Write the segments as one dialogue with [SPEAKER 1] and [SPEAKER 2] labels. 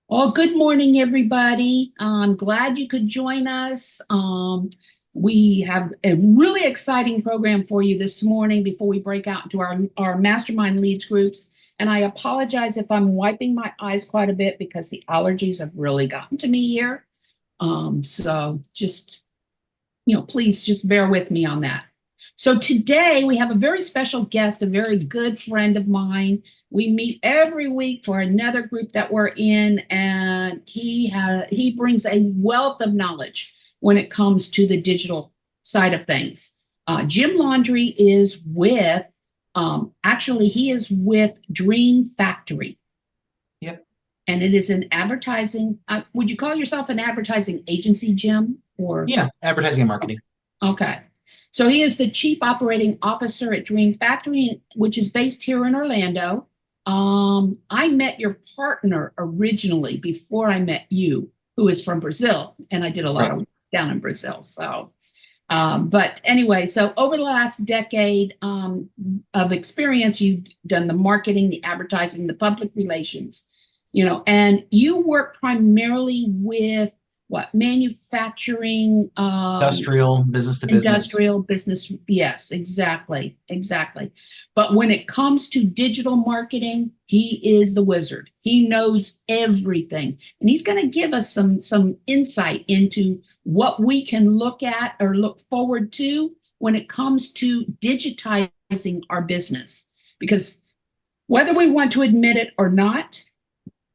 [SPEAKER 1] Well, good morning, everybody. I'm glad you could join us. We have a really exciting program for you this morning before we break out into our mastermind leads groups. And I apologize if I'm wiping my eyes quite a bit because the allergies have really gotten to me here. So just please just bear with me on that. So today we have a very special guest, a very good friend of mine. We meet every week for another group that we're in, and he brings a wealth of knowledge when it comes to the digital side of things. Jim Laundry is with, actually, he is with Dream Factory,
[SPEAKER 2] Yep.
[SPEAKER 1] and it is an advertising. Would you call yourself an advertising agency, Jim, or?
[SPEAKER 2] Yeah. Advertising and marketing.
[SPEAKER 1] Okay. So he is the chief operating officer at Dream Factory, which is based here in Orlando. I met your partner originally before I met you, who is from Brazil, and I did a lot of
[SPEAKER 2] Correct.
[SPEAKER 1] work down in Brazil. But anyway, so over the last decade of experience, you've done the marketing, the advertising, the public relations, and you work primarily with what manufacturing,
[SPEAKER 2] Industrial, business to business.
[SPEAKER 1] industrial business. Yes, exactly. But when it comes to digital marketing, he is the wizard. He knows everything, and he's going to give us some insight into what we can look at or look forward to when it comes to digitizing our business. Because whether we want to admit it or not,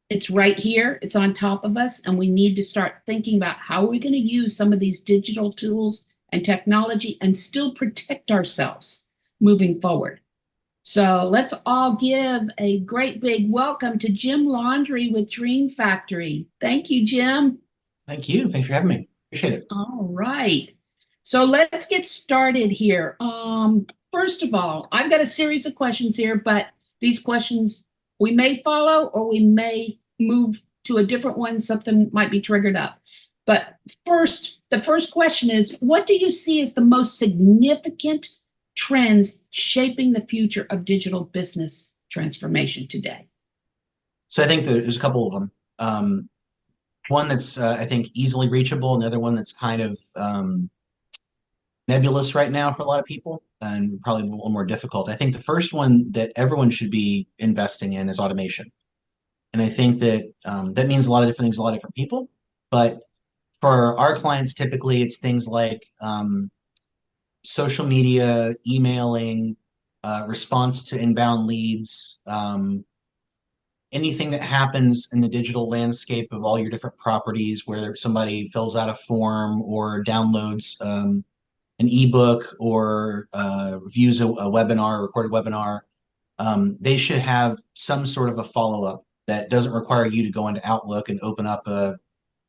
[SPEAKER 1] it's right here, it's on top of us, and we need to start thinking about how we're going to use some of these digital tools and technology and still protect ourselves moving forward. So let's all give a great big welcome to Jim Laundry with Dream Factory. Thank you, Jim.
[SPEAKER 2] Thank you. Thanks for having me. Appreciate it.
[SPEAKER 1] All right. So let's get started here. First of all, I've got a series of questions here, but these questions we may follow or we may move to a different one. Something might be triggered up. But first, the first question is, what do you see as the most significant trends shaping the future of digital business transformation today?
[SPEAKER 2] So I think there's a couple of them. One that's I think easily reachable, another one that's kind of nebulous right now for a lot of people and probably a little more difficult. I think the first one that everyone should be investing in is automation. And I think that that means a lot of different things to a lot of different people. But for our clients, typically it's things like social media, emailing, response to inbound leads, anything that happens in the digital landscape of all your different properties where somebody fills out a form or downloads an ebook or views a webinar, recorded webinar, they should have some sort of a follow-up that doesn't require you to go into Outlook and open up a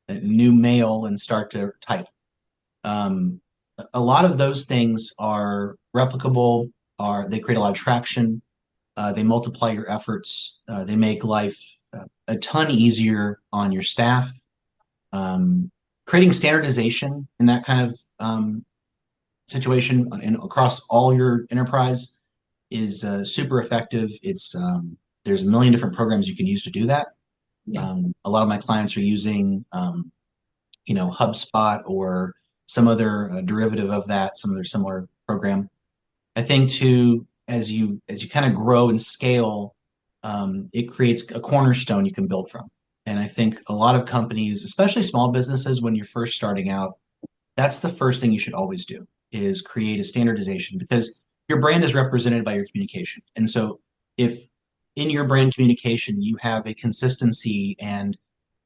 [SPEAKER 2] new mail and start to type. A lot of those things are replicable, they create a lot of traction, they multiply your efforts, they make life a ton easier on your staff. Creating standardization in that kind of situation and across all your enterprise is super effective. It's there's a million different programs you can use to do that.
[SPEAKER 1] Yeah.
[SPEAKER 2] A lot of my clients are using HubSpot or some other derivative of that, some other similar program. I think too, as you kind of grow and scale, it creates a cornerstone you can build from. And I think a lot of companies, especially small businesses, when you're first starting out, that's the first thing you should always do is create a standardization because your brand is represented by your communication. And so if in your brand communication you have a consistency and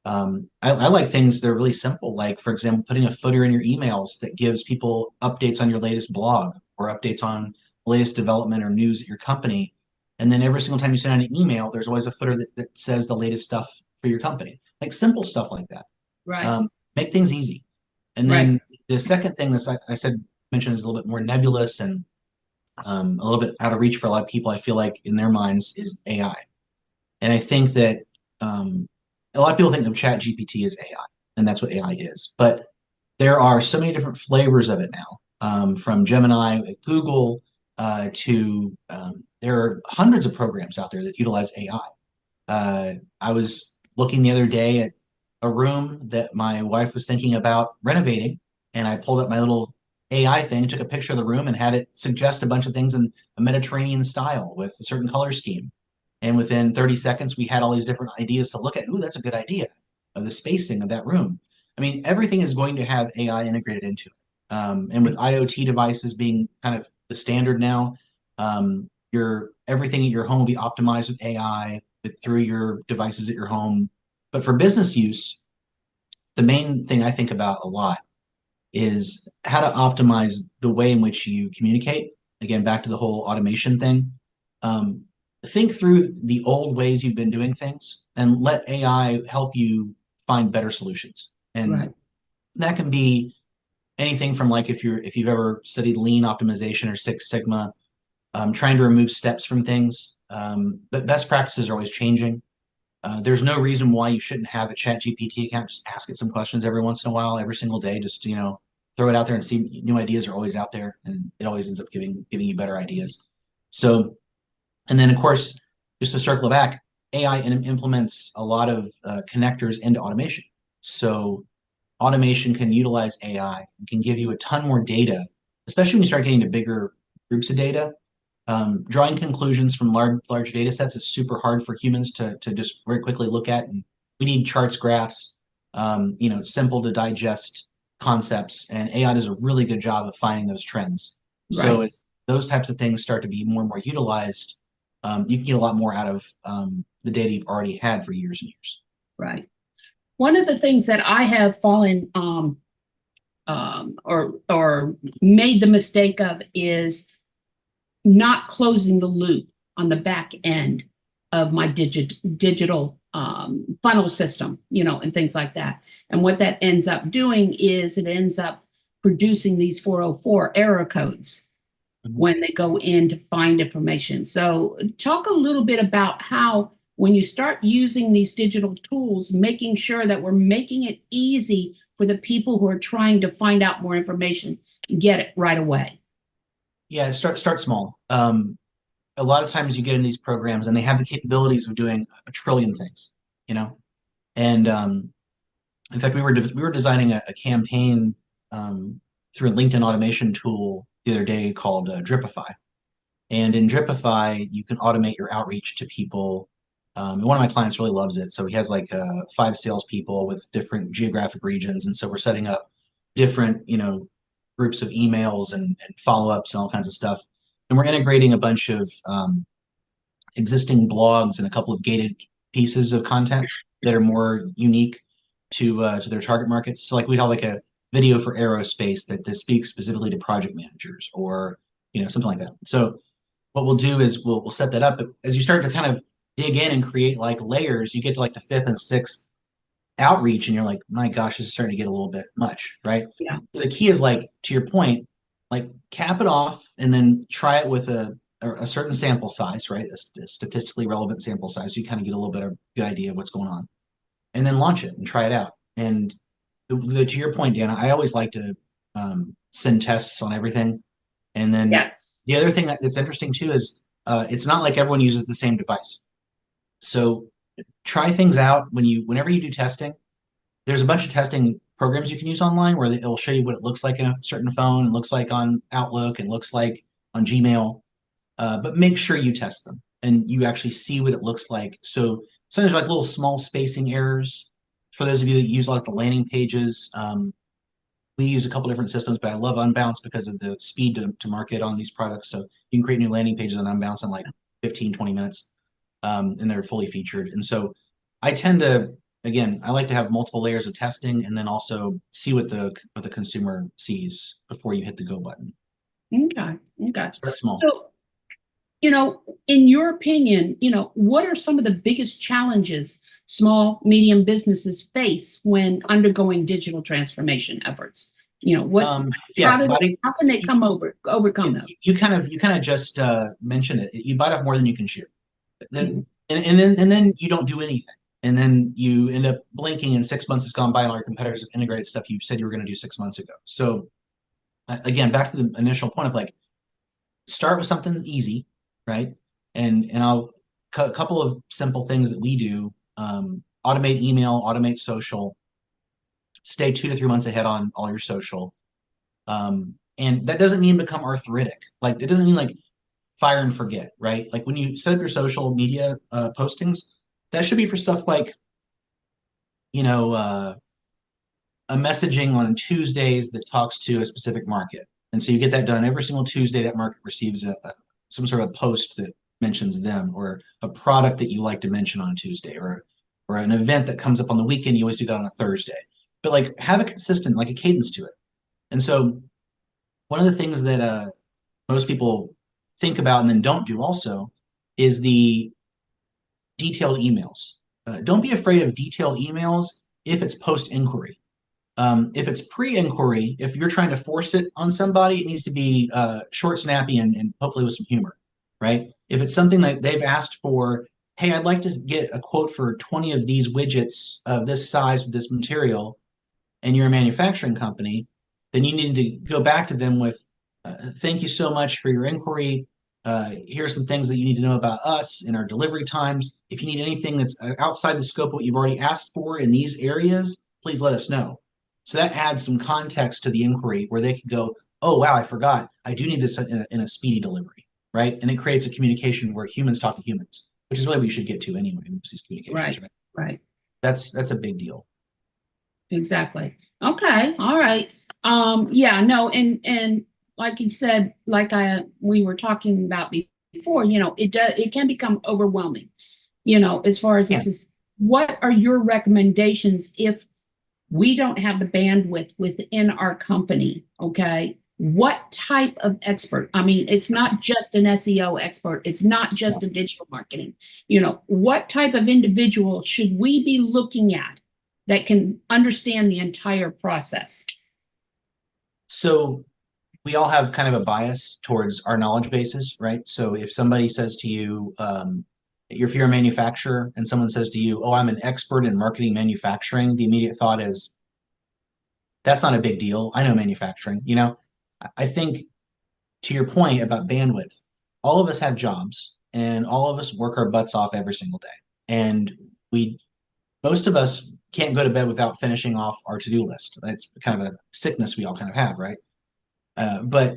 [SPEAKER 2] I like things that are really simple, like for example, putting a footer in your emails that gives people updates on your latest blog or updates on latest development or news at your company. And then every single time you send out an email, there's always a footer that says the latest stuff for your company, like simple stuff like that.
[SPEAKER 1] Right.
[SPEAKER 2] Make things easy. And
[SPEAKER 1] Right.
[SPEAKER 2] then the second thing that I said mentioned is a little bit more nebulous and a little bit out of reach for a lot of people. I feel like in their minds is AI, and I think that a lot of people think of Chat GPT as AI, and that's what AI is. But there are so many different flavors of it now, from Gemini at Google to there are hundreds of programs out there that utilize AI. I was looking the other day at a room that my wife was thinking about renovating, and I pulled up my little AI thing, took a picture of the room, and had it suggest a bunch of things in a Mediterranean style with a certain color scheme. And within 30 seconds, we had all these different ideas to look at. Ooh, that's a good idea of the spacing of that room. I mean, everything is going to have AI integrated into it. And with IoT devices being kind of the standard now, your everything at your home will be optimized with AI through your devices at your home. But for business use, the main thing I think about a lot is how to optimize the way in which you communicate. Again, back to the whole automation thing. Um, think through the old ways you've been doing things and let AI help you find better solutions. And
[SPEAKER 1] Right.
[SPEAKER 2] that can be anything from like if you've ever studied lean optimization or Six Sigma, trying to remove steps from things. But best practices are always changing. There's no reason why you shouldn't have a chat GPT account. Just ask it some questions every once in a while, every single day. Just, throw it out there and see new ideas are always out there, and it always ends up giving you better ideas. So, and then of course, just to circle back, AI implements a lot of connectors into automation. So automation can utilize AI and can give you a ton more data, especially when you start getting to bigger groups of data. Drawing conclusions from large data sets is super hard for humans to just very quickly look at. And we need charts, graphs, simple to digest concepts. And AI does a really good job of finding those trends. So
[SPEAKER 1] Right.
[SPEAKER 2] as those types of things start to be more and more utilized, you can get a lot more out of the data you've already had for years and years.
[SPEAKER 1] Right. One of the things that I have fallen or made the mistake of is not closing the loop on the back end of my digital funnel system, and things like that. And what that ends up doing is it ends up producing these 404 error codes
[SPEAKER 2] Mhm.
[SPEAKER 1] when they go in to find information. So talk a little bit about how when you start using these digital tools, making sure that we're making it easy for the people who are trying to find out more information, get it right away.
[SPEAKER 2] Yeah, start small. A lot of times you get in these programs and they have the capabilities of doing a trillion things, you know. And in fact, we were designing a campaign through a LinkedIn automation tool the other day called Dripify. And in Dripify, you can automate your outreach to people. And one of my clients really loves it. So he has like 5 salespeople with different geographic regions, and so we're setting up different, groups of emails and follow-ups and all kinds of stuff. And we're integrating a bunch of existing blogs and a couple of gated pieces of content that are more unique to their target markets. So like we have like a video for aerospace that speaks specifically to project managers or something like that. So what we'll do is we'll set that up. But as you start to kind of dig in and create like layers, you get to like the fifth and sixth outreach, and you're like, my gosh, this is starting to get a little bit much, right?
[SPEAKER 1] Yeah.
[SPEAKER 2] So the key is like to your point, like cap it off and then try it with a certain sample size, right? A statistically relevant sample size. So you kind of get a little bit of good idea of what's going on, and then launch it and try it out. And to your point, Dan, I always like to send tests on everything. And then
[SPEAKER 1] Yes.
[SPEAKER 2] the other thing that's interesting too is it's not like everyone uses the same device. So try things out whenever you do testing. There's a bunch of testing programs you can use online where it'll show you what it looks like in a certain phone, and looks like on Outlook, and looks like on Gmail. But make sure you test them and you actually see what it looks like. So sometimes like little small spacing errors. For those of you that use a lot of the landing pages, we use a couple different systems, but I love Unbounce because of the speed to market on these products. So you can create new landing pages on Unbounce in like 15, 20 minutes, and they're fully featured. And so I tend to, again, I like to have multiple layers of testing and then also see what the consumer sees before you hit the go button.
[SPEAKER 1] Okay. Okay.
[SPEAKER 2] Start small.
[SPEAKER 1] So, in your opinion, what are some of the biggest challenges small, medium businesses face when undergoing digital transformation efforts?
[SPEAKER 2] Yeah, body,
[SPEAKER 1] How can they overcome those?
[SPEAKER 2] you kind of just mentioned it. You bite off more than you can chew. And then you don't do anything. And then you end up blinking and 6 months has gone by and all your competitors have integrated stuff you said you were going to do 6 months ago. So again, back to the initial point of like, start with something easy, right? And a couple of simple things that we do. automate email, automate social, stay 2 to 3 months ahead on all your social. And that doesn't mean become arthritic. Like it doesn't mean like fire and forget, right? Like when you set up your social media postings, that should be for stuff like, you know, a messaging on Tuesdays that talks to a specific market. And so you get that done every single Tuesday. That market receives some sort of post that mentions them, or a product that you like to mention on Tuesday, or an event that comes up on the weekend. You always do that on a Thursday. But like have a consistent, like a cadence to it. And so one of the things that most people think about and then don't do also is the detailed emails. Don't be afraid of detailed emails if it's post inquiry. If it's pre-inquiry, if you're trying to force it on somebody, it needs to be short, snappy, and hopefully with some humor, right? If it's something that they've asked for, hey, I'd like to get a quote for 20 of these widgets of this size with this material, and you're a manufacturing company, then you need to go back to them with, thank you so much for your inquiry. Here are some things that you need to know about us and our delivery times. If you need anything that's outside the scope of what you've already asked for in these areas, please let us know. So that adds some context to the inquiry where they can go, oh, wow, I forgot. I do need this in a speedy delivery, right? And it creates a communication where humans talk to humans, which is really what you should get to anyway, these communications, right?
[SPEAKER 1] Right.
[SPEAKER 2] That's a big deal.
[SPEAKER 1] Exactly. Okay. All right. Yeah, no, and like you said, we were talking about before, it can become overwhelming, as far as
[SPEAKER 2] Yeah.
[SPEAKER 1] this is, what are your recommendations if we don't have the bandwidth within our company? Okay. What type of expert? I mean, it's not just an SEO expert. It's not just a digital marketing. What type of individual should we be looking at that can understand the entire process?
[SPEAKER 2] So we all have kind of a bias towards our knowledge bases, right? So if somebody says to you, if you're a manufacturer and someone says to you, oh, I'm an expert in marketing manufacturing, the immediate thought is, that's not a big deal. I know manufacturing. I think to your point about bandwidth, all of us have jobs and all of us work our butts off every single day. And most of us can't go to bed without finishing off our to-do list. That's kind of a sickness we all kind of have, right? But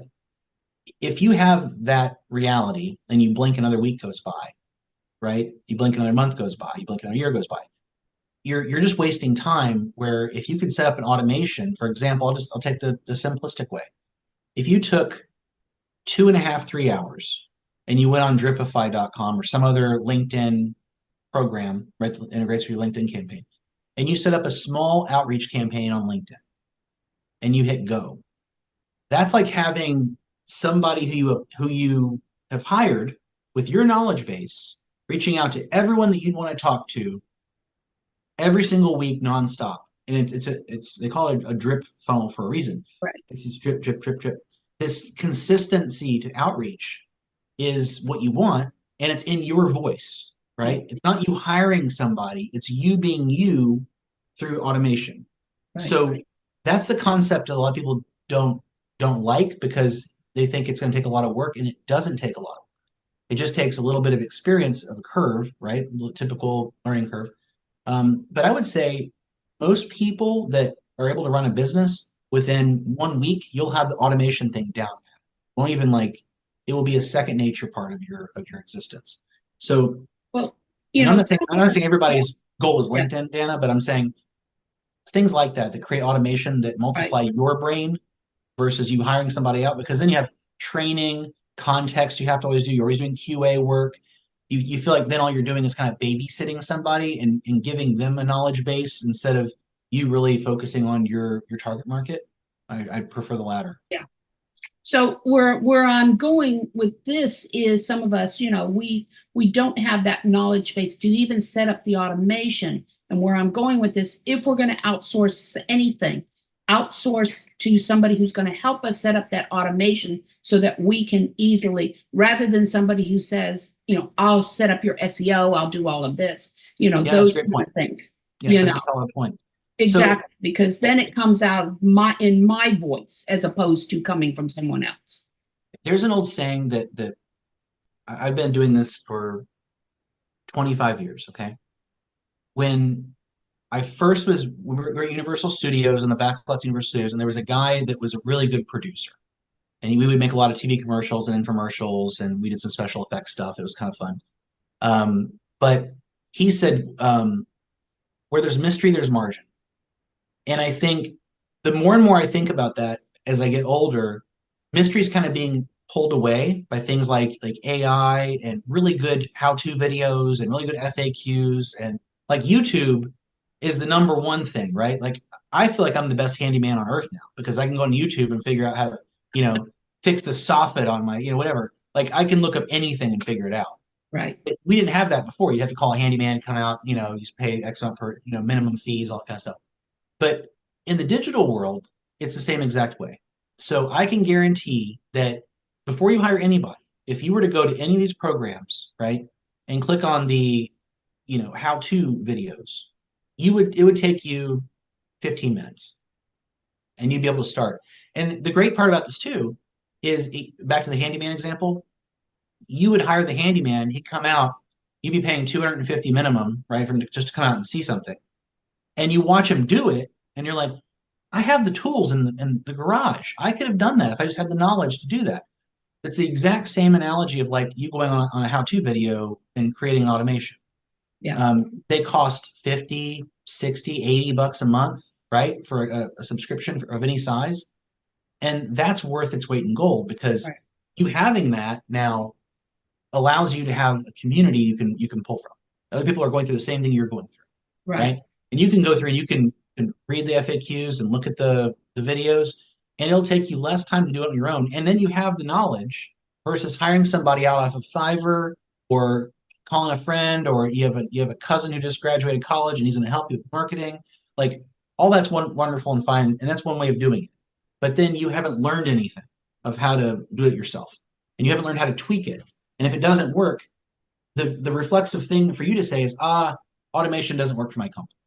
[SPEAKER 2] if you have that reality and you blink, another week goes by, right? You blink, another month goes by, you blink, another year goes by. You're just wasting time. Where if you could set up an automation, for example, I'll take the simplistic way. If you took 2.5, 3 hours and you went on dripify.com or some other LinkedIn program, right, that integrates with your LinkedIn campaign, and you set up a small outreach campaign on LinkedIn and you hit go, that's like having somebody who you have hired with your knowledge base reaching out to everyone that you'd want to talk to every single week nonstop. And they call it a drip funnel for a reason.
[SPEAKER 1] Right.
[SPEAKER 2] It's just drip, drip, drip, drip. This consistency to outreach is what you want, and it's in your voice, right? It's not you hiring somebody, it's you being you through automation.
[SPEAKER 1] Right.
[SPEAKER 2] So that's the concept that a lot of people don't like, because they think it's going to take a lot of work, and it doesn't take a lot of work. It just takes a little bit of experience of a curve, right? A typical learning curve. But I would say most people that are able to run a business, within 1 week, you'll have the automation thing down. Won't even it will be a second nature part of your existence. So,
[SPEAKER 1] Well,
[SPEAKER 2] I'm not saying everybody's goal is LinkedIn,
[SPEAKER 1] yeah.
[SPEAKER 2] Dana, but I'm saying things like that create automation that multiply your brain versus you hiring somebody out, because then you have training, context you have to always do. You're always doing QA work. You feel like then all you're doing is kind of babysitting somebody and giving them a knowledge base instead of you really focusing on your target market. I prefer the latter.
[SPEAKER 1] Yeah. So where I'm going with this is, some of us, we don't have that knowledge base to even set up the automation. And where I'm going with this, if we're going to outsource anything, outsource to somebody who's going to help us set up that automation so that we can easily, rather than somebody who says, I'll set up your SEO, I'll do all of this, those
[SPEAKER 2] great point.
[SPEAKER 1] Things.
[SPEAKER 2] Yeah, that's a solid point.
[SPEAKER 1] Exactly, so, because then it comes out in my voice as opposed to coming from someone else.
[SPEAKER 2] There's an old saying that I've been doing this for 25 years, okay? When I first was we were at Universal Studios in the backlots of Universal Studios, and there was a guy that was a really good producer, and we would make a lot of TV commercials and infomercials, and we did some special effects stuff. It was kind of fun. But he said, where there's mystery, there's margin. And I think the more and more I think about that as I get older, mystery is kind of being pulled away by things like AI and really good how-to videos and really good FAQs. And like YouTube is the number one thing, right? Like I feel like I'm the best handyman on earth now because I can go on YouTube and figure out how to, fix the soffit on my, whatever. Like I can look up anything and figure it out.
[SPEAKER 1] Right.
[SPEAKER 2] We didn't have that before. You'd have to call a handyman, come out, you just pay X amount per, minimum fees, all that kind of stuff. But in the digital world, it's the same exact way. So I can guarantee that before you hire anybody, if you were to go to any of these programs, right, and click on the, how-to videos, it would take you 15 minutes and you'd be able to start. And the great part about this too is back to the handyman example, you would hire the handyman, he'd come out, you'd be paying 250 minimum, right, just to come out and see something. And you watch him do it, and you're like, I have the tools in the garage. I could have done that if I just had the knowledge to do that. It's the exact same analogy of like you going on a how-to video and creating automation.
[SPEAKER 1] Yeah.
[SPEAKER 2] They cost 50, 60, 80 bucks a month, right, for a subscription of any size. And that's worth its weight in gold because
[SPEAKER 1] Right.
[SPEAKER 2] you having that now allows you to have a community you can pull from. Other people are going through the same thing you're going through, right? And you can go through and you can read the FAQs and look at the videos, and it'll take you less time to do it on your own. And then you have the knowledge versus hiring somebody out off of Fiverr or calling a friend, or you have a cousin who just graduated college and he's going to help you with marketing. Like all that's wonderful and fine, and that's one way of doing it. But then you haven't learned anything of how to do it yourself, and you haven't learned how to tweak it. And if it doesn't work, the reflexive thing for you to say is, automation doesn't work for my company.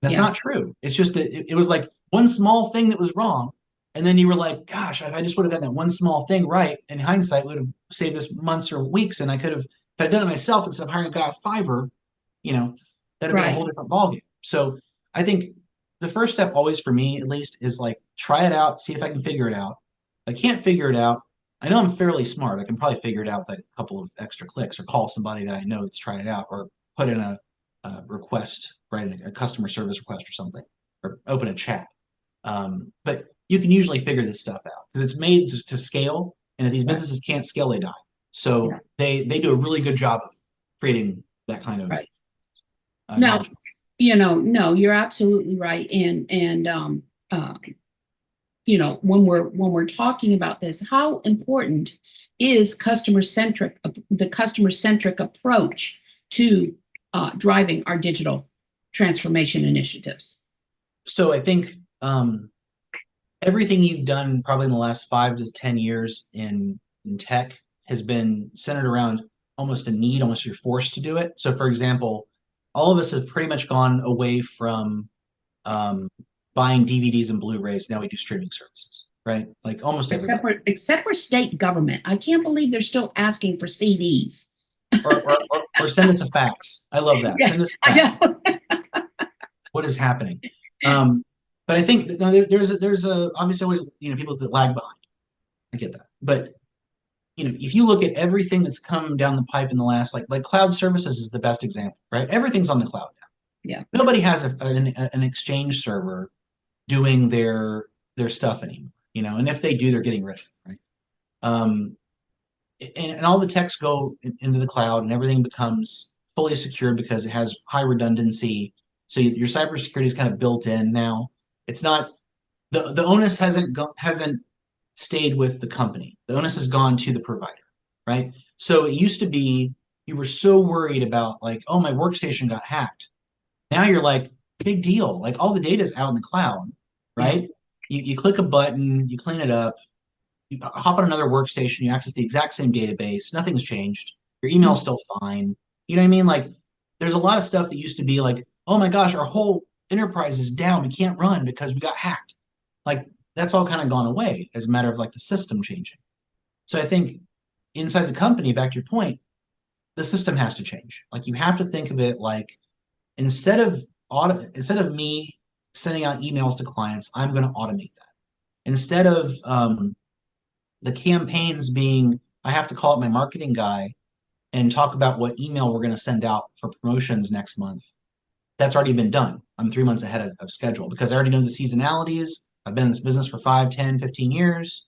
[SPEAKER 2] That's not true. It's just that it was like one small thing that was wrong. And then you were like, gosh, if I just would have done that one small thing right, in hindsight, would have saved us months or weeks. And I could have, if I'd done it myself instead of hiring a guy at Fiverr, that'd have been a whole different ballgame. So I think the first step always for me, at least, is like, try it out, see if I can figure it out. If I can't figure it out, I know I'm fairly smart. I can probably figure it out with a couple of extra clicks or call somebody that I know that's tried it out or put in a request, right, a customer service request or something, or open a chat. But you can usually figure this stuff out because it's made to scale. And if these businesses can't scale, they die. So they do a really good job of creating that kind of knowledge.
[SPEAKER 1] No, you're absolutely right. And when we're talking about this, how important is the customer centric approach to driving our digital transformation initiatives?
[SPEAKER 2] So I think everything you've done probably in the last 5 to 10 years in tech has been centered around almost a need, almost you're forced to do it. So for example, all of us have pretty much gone away from buying DVDs and Blu-rays. Now we do streaming services, right? Like almost everybody.
[SPEAKER 1] Except for state government. I can't believe they're still asking for CDs.
[SPEAKER 2] or send us a fax. I love that.
[SPEAKER 1] Yeah,
[SPEAKER 2] send us a fax. What is happening? But I think there's obviously always people that lag behind. I get that, but if you look at everything that's come down the pipe in the last like cloud services is the best example, right? Everything's on the cloud now.
[SPEAKER 1] Yeah. Nobody
[SPEAKER 2] has an Exchange server doing their stuff anymore, and if they do, they're getting rid of it, right? And all the techs go into the cloud and everything becomes fully secured because it has high redundancy. So your cybersecurity is kind of built in now. It's not the onus hasn't stayed with the company. The onus has gone to the provider, right? So it used to be you were so worried about like, oh, my workstation got hacked. Now you're like, big deal. Like all the data is out in the cloud, right? Yeah. You click a button, you clean it up, you hop on another workstation, you access the exact same database, nothing's changed. Your email's still fine. You know what I mean? Like there's a lot of stuff that used to be like, oh my gosh, our whole enterprise is down. We can't run because we got hacked. Like that's all kind of gone away as a matter of like the system changing. So I think inside the company, back to your point, the system has to change. Like you have to think of it like instead of instead of me sending out emails to clients, I'm going to automate that. Instead of the campaigns being, I have to call up my marketing guy and talk about what email we're going to send out for promotions next month. That's already been done. I'm 3 months ahead of schedule because I already know the seasonalities. I've been in this business for 5, 10, 15 years.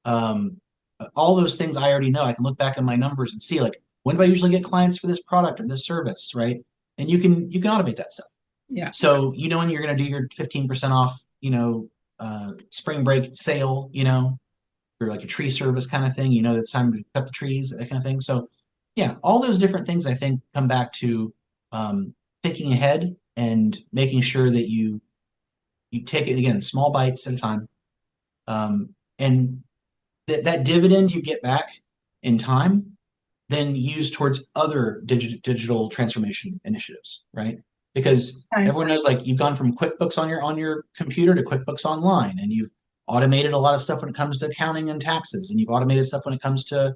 [SPEAKER 2] All those things I already know. I can look back at my numbers and see like, when do I usually get clients for this product or this service, right? And you can automate that stuff.
[SPEAKER 1] Yeah.
[SPEAKER 2] So you know when you're going to do your 15% off, spring break sale, for like a tree service kind of thing, it's time to cut the trees, that kind of thing. So yeah, all those different things I think come back to thinking ahead and making sure that you take it again, small bites at a time. And that dividend you get back in time, then use towards other digital transformation initiatives, right? Because everyone knows like you've gone from QuickBooks on your computer to QuickBooks Online, and you've automated a lot of stuff when it comes to accounting and taxes, and you've automated stuff when it comes to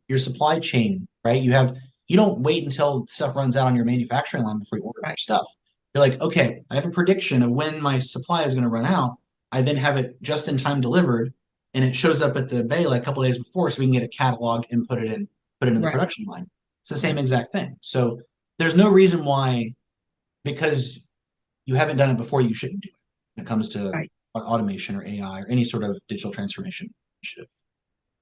[SPEAKER 2] your supply chain, right? You don't wait until stuff runs out on your manufacturing line before you order your stuff. You're like, okay, I have a prediction of when my supply is going to run out. I then have it just in time delivered, and it shows up at the bay like a couple of days before, so we can get a catalog and put it into the production line. It's the same exact thing. So there's no reason why, because you haven't done it before, you shouldn't do it when it comes to automation or AI or any sort of digital transformation initiative.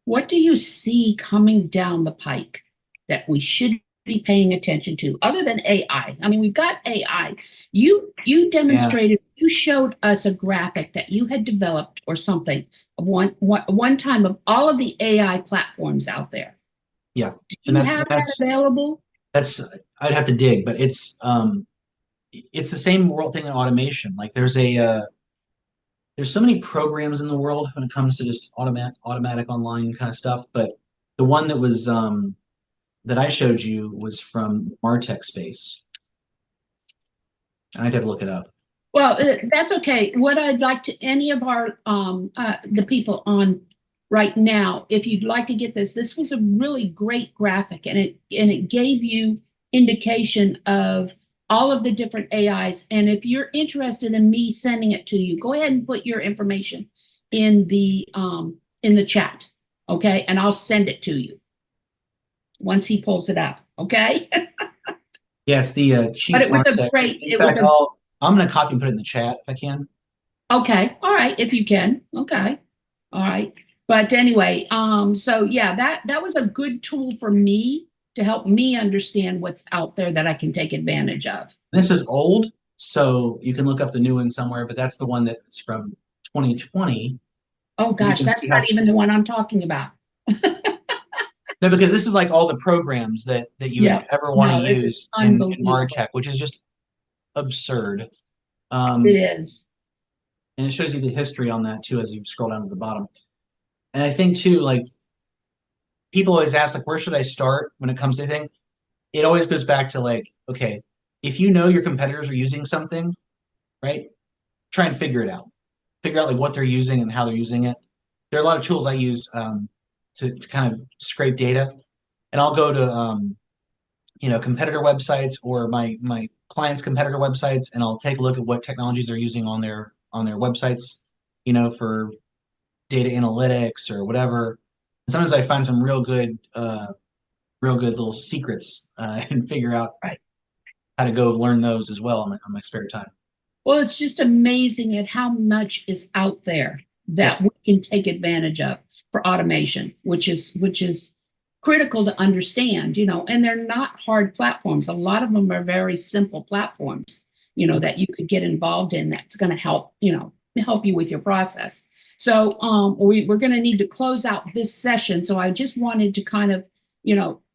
[SPEAKER 1] What do you see coming down the pike that we should be paying attention to other than AI? I mean, we've got AI. You demonstrated, you showed us a graphic that you had developed or something of one time of all of the AI platforms out there.
[SPEAKER 2] Yeah.
[SPEAKER 1] Do you have that available?
[SPEAKER 2] I'd have to dig, but it's the same world thing in automation. Like there's so many programs in the world when it comes to just automatic online kind of stuff. But the one that was that I showed you was from MarTech space. And I'd have to look it up.
[SPEAKER 1] Well, that's okay. What I'd like to any of our the people on right now, if you'd like to get this was a really great graphic, and it gave you indication of all of the different AIs. And if you're interested in me sending it to you, go ahead and put your information in the chat, okay? And I'll send it to you once he pulls it up, okay?
[SPEAKER 2] Yeah, it's the chief.
[SPEAKER 1] But it was a great.
[SPEAKER 2] In fact, I'm going to copy and put it in the chat if I can.
[SPEAKER 1] Okay, all right, if you can. Okay, all right. But anyway, so yeah, that was a good tool for me to help me understand what's out there that I can take advantage of.
[SPEAKER 2] This is old, so you can look up the new one somewhere, but that's the one that's from 2020.
[SPEAKER 1] Oh gosh, that's not even the one I'm talking about.
[SPEAKER 2] No, because this is like all the programs that you would ever want to use in MarTech, which is just absurd.
[SPEAKER 1] It is.
[SPEAKER 2] And it shows you the history on that too as you scroll down to the bottom. And I think too, like, people always ask, like, where should I start when it comes to anything? It always goes back to like, okay, if you know your competitors are using something, right? Try and figure it out. Figure out like what they're using and how they're using it. There are a lot of tools I use to kind of scrape data, and I'll go to competitor websites or my clients' competitor websites, and I'll take a look at what technologies they're using on their websites, for data analytics or whatever. And sometimes I find some real good little secrets and figure out how to go learn those as well on my spare time.
[SPEAKER 1] Well, it's just amazing at how much is out there that we can take advantage of for automation, which is critical to understand, and they're not hard platforms. A lot of them are very simple platforms, that you could get involved in that's going to help you with your process. So we're going to need to close out this session. So I just wanted to kind of,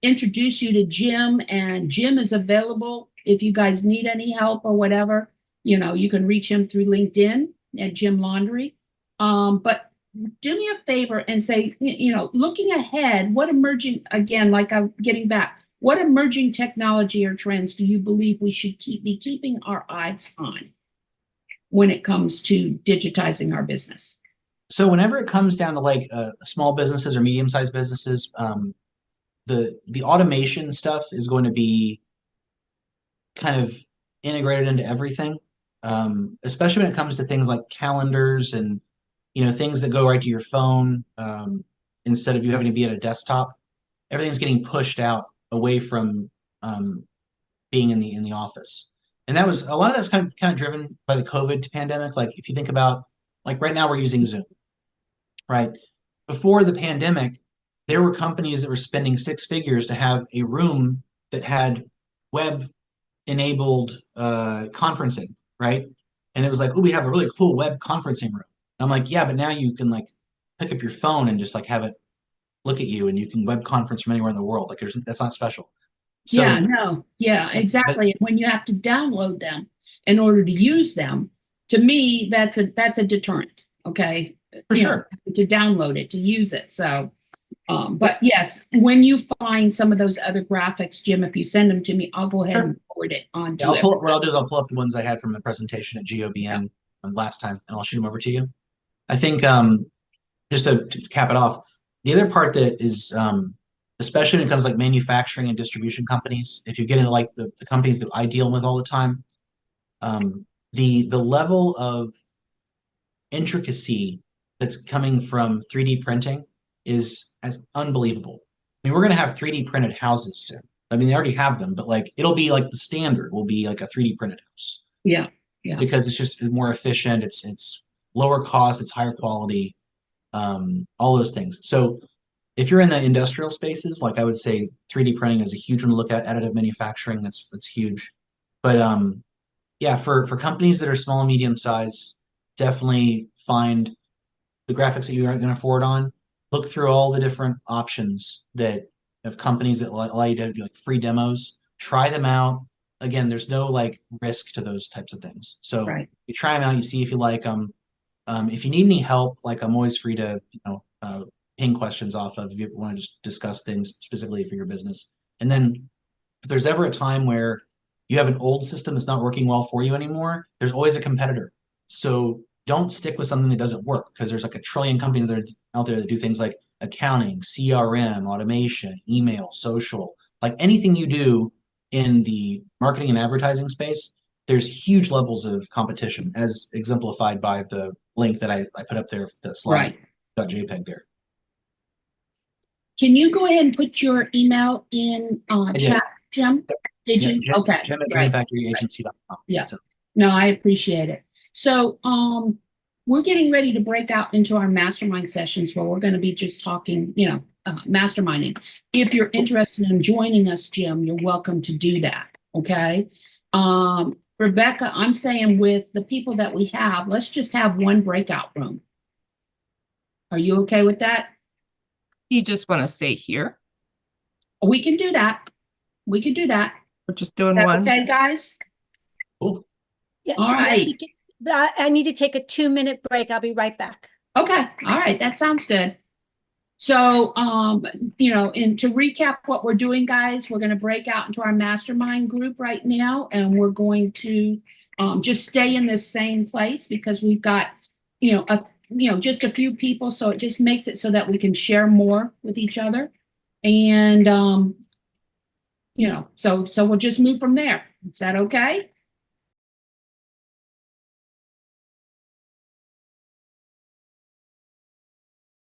[SPEAKER 1] introduce you to Jim, and Jim is available if you guys need any help or whatever. You can reach him through LinkedIn at Jim Laundry. But do me a favor and say, looking ahead, what emerging technology or trends do you believe we should be keeping our eyes on when it comes to digitizing our business?
[SPEAKER 2] So whenever it comes down to like small businesses or medium-sized businesses, the automation stuff is going to be kind of integrated into everything, especially when it comes to things like calendars and things that go right to your phone, instead of you having to be at a desktop. Everything's getting pushed out away from being in the office. And that was a lot of that's kind of driven by the COVID pandemic. Like if you think about, like right now we're using Zoom, right? Before the pandemic, there were companies that were spending six figures to have a room that had web enabled conferencing, right? And it was like, oh, we have a really cool web conferencing room. And I'm like, yeah, but now you can like pick up your phone and just like have it look at you, and you can web conference from anywhere in the world. Like that's not special.
[SPEAKER 1] Yeah,
[SPEAKER 2] So
[SPEAKER 1] no, yeah,
[SPEAKER 2] but
[SPEAKER 1] exactly. When you have to download them in order to use them, to me, that's a deterrent. Okay,
[SPEAKER 2] for sure.
[SPEAKER 1] to download it, to use it. So, but yes, when you find some of those other graphics, Jim, if you send them to me, I'll go ahead
[SPEAKER 2] Sure.
[SPEAKER 1] and forward it on
[SPEAKER 2] Yeah,
[SPEAKER 1] to it.
[SPEAKER 2] what I'll do is I'll pull up the ones I had from the presentation at GOBN last time, and I'll shoot them over to you. I think just to cap it off, the other part that is especially when it comes to like manufacturing and distribution companies, if you get into like the companies that I deal with all the time, the level of intricacy that's coming from 3D printing is unbelievable. I mean, we're going to have 3D printed houses soon. I mean, they already have them, but like it'll be like the standard will be like a 3D printed house.
[SPEAKER 1] Yeah, yeah,
[SPEAKER 2] Because it's just more efficient. It's lower cost. It's higher quality. All those things. So if you're in the industrial spaces, like I would say 3D printing is a huge one to look at. Additive manufacturing, that's huge. But yeah, for companies that are small and medium size, definitely find the graphics that you aren't going to afford on. Look through all the different options that of companies that allow you to do like free demos. Try them out. Again, there's no like risk to those types of things. So
[SPEAKER 1] right.
[SPEAKER 2] you try them out, you see if you like them. If you need any help, like I'm always free to ping questions off of if you want to just discuss things specifically for your business. And then if there's ever a time where you have an old system that's not working well for you anymore, there's always a competitor. So don't stick with something that doesn't work, because there's like a trillion companies that are out there that do things like accounting, CRM, automation, email, social, like anything you do in the marketing and advertising space, there's huge levels of competition, as exemplified by the link that I put up there, the slide
[SPEAKER 1] Right.
[SPEAKER 2] .jpg there.
[SPEAKER 1] Can you go ahead and put your email in
[SPEAKER 2] I
[SPEAKER 1] chat,
[SPEAKER 2] did.
[SPEAKER 1] Jim? Did
[SPEAKER 2] Yeah,
[SPEAKER 1] you? Okay,
[SPEAKER 2] Jim at
[SPEAKER 1] right. Right.
[SPEAKER 2] dreamfactoryagency.com.
[SPEAKER 1] Yeah.
[SPEAKER 2] So,
[SPEAKER 1] No, I appreciate it. So, we're getting ready to break out into our mastermind sessions where we're going to be just talking, masterminding. If you're interested in joining us, Jim, you're welcome to do that. Okay. Rebecca, I'm saying with the people that we have, let's just have one breakout room. Are you okay with that?
[SPEAKER 3] You just want to stay here?
[SPEAKER 1] We can do that. We can do that.
[SPEAKER 3] We're just doing
[SPEAKER 1] That
[SPEAKER 3] one.
[SPEAKER 1] okay, guys?
[SPEAKER 2] cool.
[SPEAKER 4] Yeah.
[SPEAKER 1] All right.
[SPEAKER 4] Yes, but I need to take a 2-minute break. I'll be right back.
[SPEAKER 1] Okay. All right. That sounds good. So, and to recap what we're doing, guys, we're going to break out into our mastermind group right now, and we're going to just stay in this same place because we've got, just a few people. So it just makes it so that we can share more with each other. And, so we'll just move from there. Is that okay?